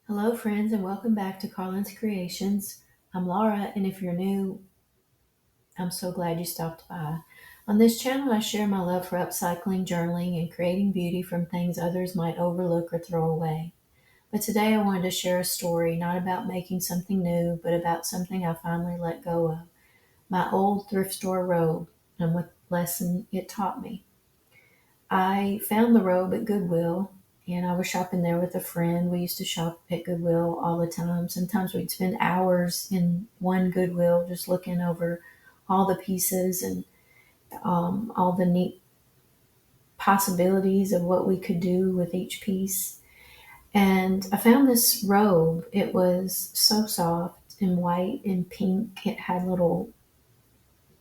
Hello, friends, and welcome back to Carlin's Creations. I'm Laura, and if you're new, I'm so glad you stopped by. On this channel, I share my love for upcycling, journaling, and creating beauty from things others might overlook or throw away. But today, I wanted to share a story not about making something new, but about something I finally let go of my old thrift store robe and what lesson it taught me. I found the robe at Goodwill and I was shopping there with a friend. We used to shop at Goodwill all the time. Sometimes we'd spend hours in one Goodwill just looking over all the pieces and all the neat possibilities of what we could do with each piece. And I found this robe. It was so soft and white and pink. It had little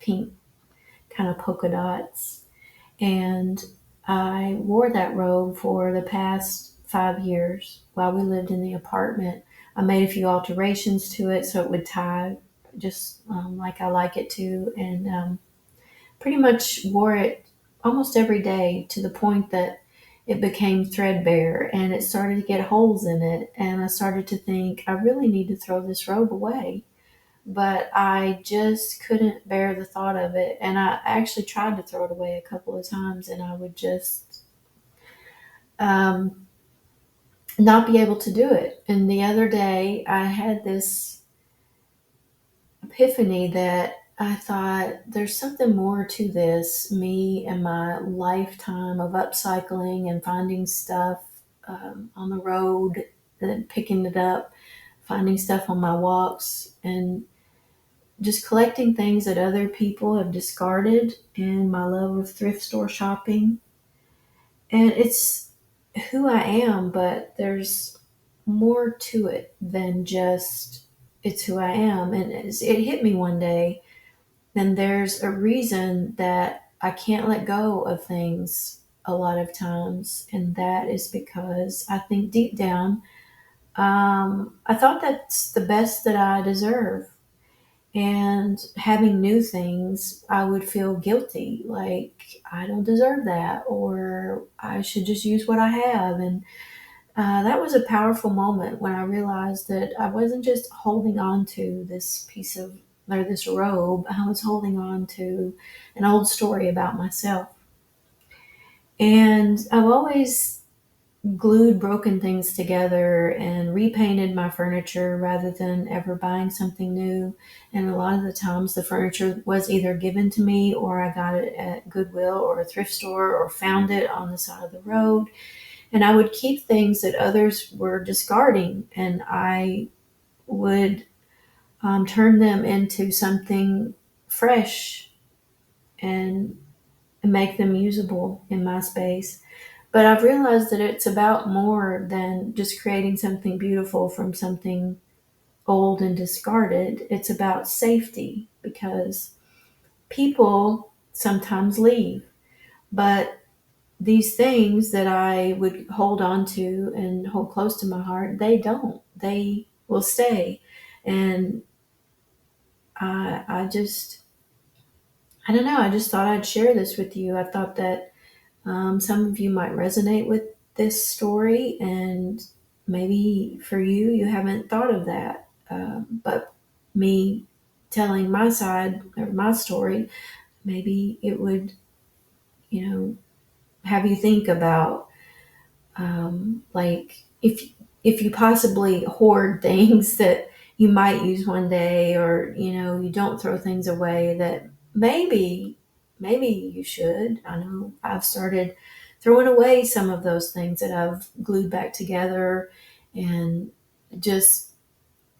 pink kind of polka dots. And I wore that robe for the past 5 years while we lived in the apartment. I made a few alterations to it so it would tie just like I like it to, and pretty much wore it almost every day to the point that it became threadbare and it started to get holes in it. And I started to think, I really need to throw this robe away, but I just couldn't bear the thought of it. And I actually tried to throw it away a couple of times, and I would just um, not be able to do it. And the other day, I had this epiphany that I thought there's something more to this. Me and my lifetime of upcycling and finding stuff on the road, and picking it up, finding stuff on my walks, and just collecting things that other people have discarded, and my love of thrift store shopping. And it's who I am, but there's more to it than just it's who I am. And it hit me one day, and there's a reason that I can't let go of things a lot of times, and that is because I think deep down, I thought that's the best that I deserve. And having new things, I would feel guilty, like I don't deserve that, or I should just use what I have. And that was a powerful moment when I realized that I wasn't just holding on to this piece of or this robe, I was holding on to an old story about myself. And I've always glued broken things together and repainted my furniture rather than ever buying something new. And a lot of the times the furniture was either given to me or I got it at Goodwill or a thrift store or found it on the side of the road. And I would keep things that others were discarding, and I would turn them into something fresh and make them usable in my space. But I've realized that it's about more than just creating something beautiful from something old and discarded. It's about safety because people sometimes leave, but these things that I would hold on to and hold close to my heart, they don't. They will stay. And I just, I don't know, I just thought I'd share this with you. I thought that some of you might resonate with this story, and maybe for you, you haven't thought of that. But me telling my side or my story, maybe it would, you know, have you think about like if you possibly hoard things that you might use one day, or you don't throw things away that maybe you should. I know I've started throwing away some of those things that I've glued back together, and just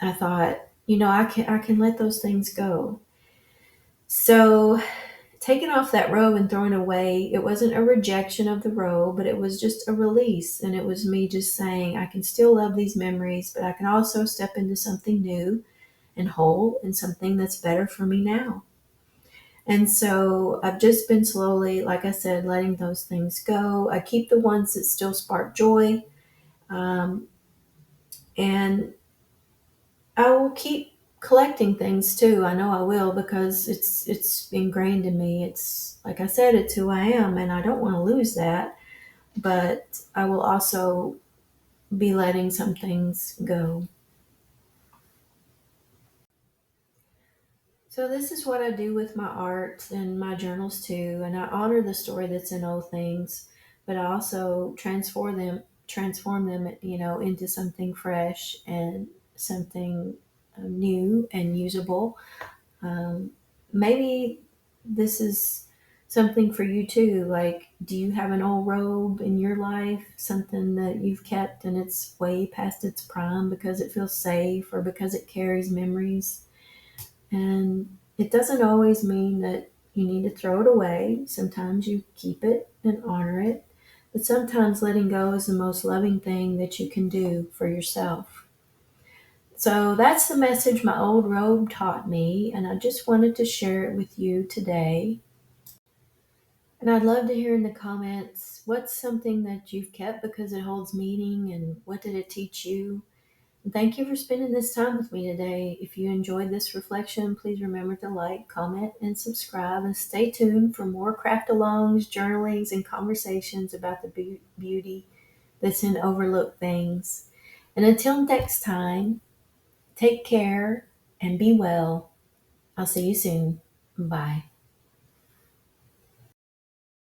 I thought, I can let those things go. So taking off that robe and throwing away, it wasn't a rejection of the robe, but it was just a release. And it was me just saying, I can still love these memories, but I can also step into something new and whole and something that's better for me now. And so I've just been slowly, like I said, letting those things go. I keep the ones that still spark joy. Um, and I will keep collecting things too. I know I will, because it's ingrained in me. It's like I said, it's who I am, and I don't want to lose that. But I will also be letting some things go. So this is what I do with my art and my journals too, and I honor the story that's in old things, but I also transform them, into something fresh and something new and usable. Um, Maybe this is something for you too. Like, do you have an old robe in your life, something that you've kept and it's way past its prime because it feels safe or because it carries memories? And it doesn't always mean that you need to throw it away. Sometimes you keep it and honor it. But sometimes letting go is the most loving thing that you can do for yourself. So that's the message my old robe taught me, and I just wanted to share it with you today. And I'd love to hear in the comments what's something that you've kept because it holds meaning and what did it teach you? And thank you for spending this time with me today. If you enjoyed this reflection, please remember to like, comment, and subscribe, and stay tuned for more craft alongs, journalings, and conversations about the beauty that's in overlooked things. And until next time, take care and be well. I'll see you soon. Bye.